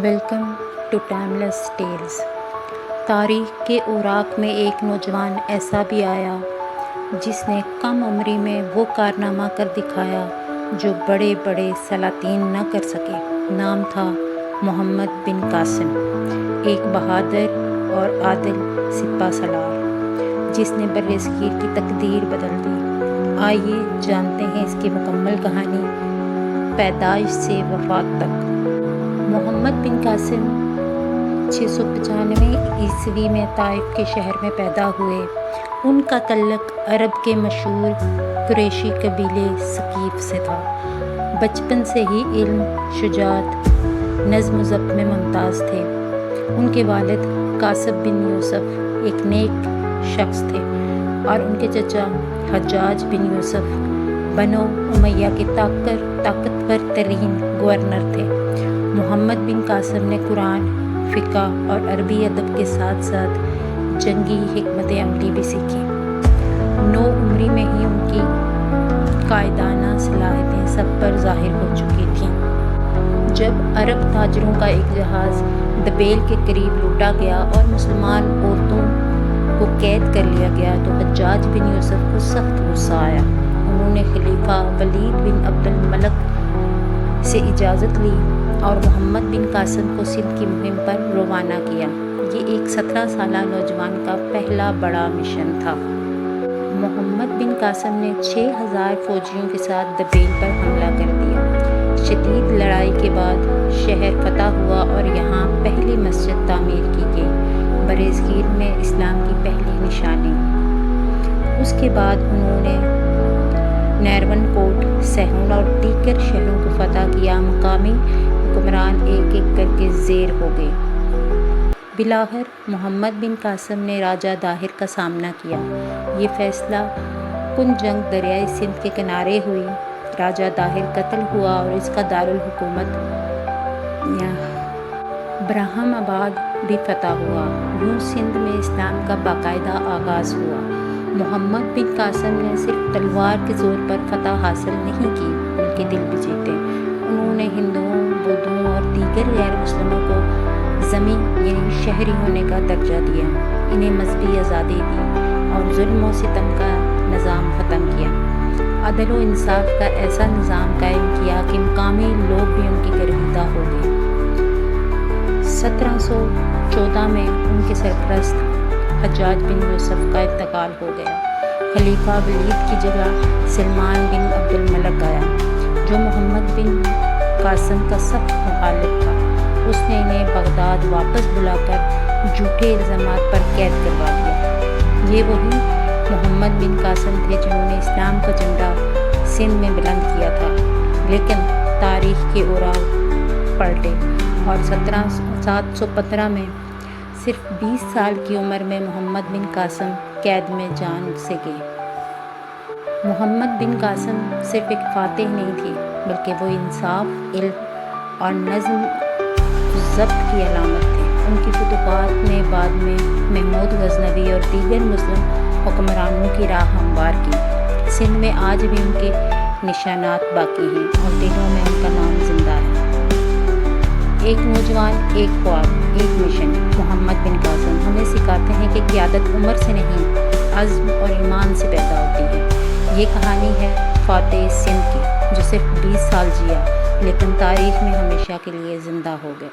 Welcome to timeless tells. تاریخ کے اوراق میں ایک نوجوان ایسا بھی آیا جس نے کم عمری میں وہ کارنامہ کر دکھایا جو بڑے بڑے سلاطین نہ کر سکے۔ نام تھا محمد بن قاسم، ایک بہادر اور عادل سپہ سالار جس نے برصغیر کی تقدیر بدل دی۔ آئیے جانتے ہیں اس کی مکمل کہانی پیدائش سے وفات تک۔ محمد بن قاسم 695 عیسوی میں طائف کے شہر میں پیدا ہوئے۔ ان کا تعلق عرب کے مشہور قریشی قبیلے ثقیف سے تھا۔ بچپن سے ہی علم، شجاعت، نظم و ضبط میں ممتاز تھے۔ ان کے والد قاسم بن یوسف ایک نیک شخص تھے اور ان کے چچا حجاج بن یوسف بنو امیہ کے طاقتور ترین گورنر تھے۔ محمد بن قاسم نے قرآن، فقہ اور عربی ادب کے ساتھ ساتھ جنگی حکمت عملی بھی سیکھی۔ 9 عمری میں ہی ان کی قائدانہ صلاحیتیں سب پر ظاہر ہو چکی تھیں۔ جب عرب تاجروں کا ایک جہاز دبیل کے قریب لوٹا گیا اور مسلمان عورتوں کو قید کر لیا گیا تو حجاج بن یوسف کو سخت غصہ آیا۔ انہوں نے خلیفہ ولید بن عبد الملک سے اجازت لی اور محمد بن قاسم کو سندھ کی مہم پر روانہ کیا۔ یہ ایک 17 سالہ نوجوان کا پہلا بڑا مشن تھا۔ محمد بن قاسم نے 6000 فوجیوں کے ساتھ دبیل پر حملہ کر دیا۔ شدید لڑائی کے بعد شہر فتح ہوا اور یہاں پہلی مسجد تعمیر کی گئی، برصغیر میں اسلام کی پہلی نشانی۔ اس کے بعد انہوں نے نیرون کوٹ، سیہون اور دیگر شہروں کو فتح کیا۔ مقامی حکمران ایک ایک کر کے زیر ہو گئے۔ بالآخر محمد بن قاسم نے راجہ داہر کا سامنا کیا۔ یہ فیصلہ کن جنگ دریائے سندھ کے کنارے ہوئی۔ راجہ داہر قتل ہوا اور اس کا دارالحکومت برہم آباد بھی فتح ہوا۔ یوں سندھ میں اسلام کا باقاعدہ آغاز ہوا۔ محمد بن قاسم نے صرف تلوار کے زور پر فتح حاصل نہیں کی بلکہ دل بھی جیتے۔ انہوں نے ہندوؤں، بودھوں اور دیگر غیر مسلموں کو ذمی یعنی شہری ہونے کا درجہ دیا، انہیں مذہبی آزادی دی اور ظلم و ستم کا نظام ختم کیا۔ عدل و انصاف کا ایسا نظام قائم کیا کہ مقامی لوگ بھی ان کی گرویدہ ہو گئے۔ 1714 میں ان کے سرپرست حجاج بن یوسف کا انتقال ہو گیا۔ خلیفہ ولید کی جگہ سلمان بن عبد الملک آیا، جو محمد بن قاسم کا سخت مخالف تھا۔ اس نے انہیں بغداد واپس بلا کر جھوٹے الزامات پر قید کروا دیا۔ یہ وہی محمد بن قاسم تھے جنہوں نے اسلام کا جھنڈا سندھ میں بلند کیا تھا، لیکن تاریخ کے اوراق پلٹے اور 715 میں صرف 20 سال کی عمر میں محمد بن قاسم قید میں جان سے گئے۔ محمد بن قاسم صرف ایک فاتح نہیں تھے بلکہ وہ انصاف، علم اور نظم و ضبط کی علامت تھے۔ ان کی فتوحات نے بعد میں محمود غزنوی اور دیگر مسلم حکمرانوں کی راہ ہموار کی۔ سندھ میں آج بھی ان کے نشانات باقی ہیں اور دلوں میں ان کا نام زندہ ہے۔ ایک نوجوان، ایک خواب، ایک مشن۔ محمد بن قاسم ہمیں سکھاتے ہیں کہ قیادت عمر سے نہیں، عزم اور ایمان سے پیدا ہوتی ہے۔ یہ کہانی ہے فاتح سندھ کی جو صرف 20 سال جیا لیکن تاریخ میں ہمیشہ کے لیے زندہ ہو گیا۔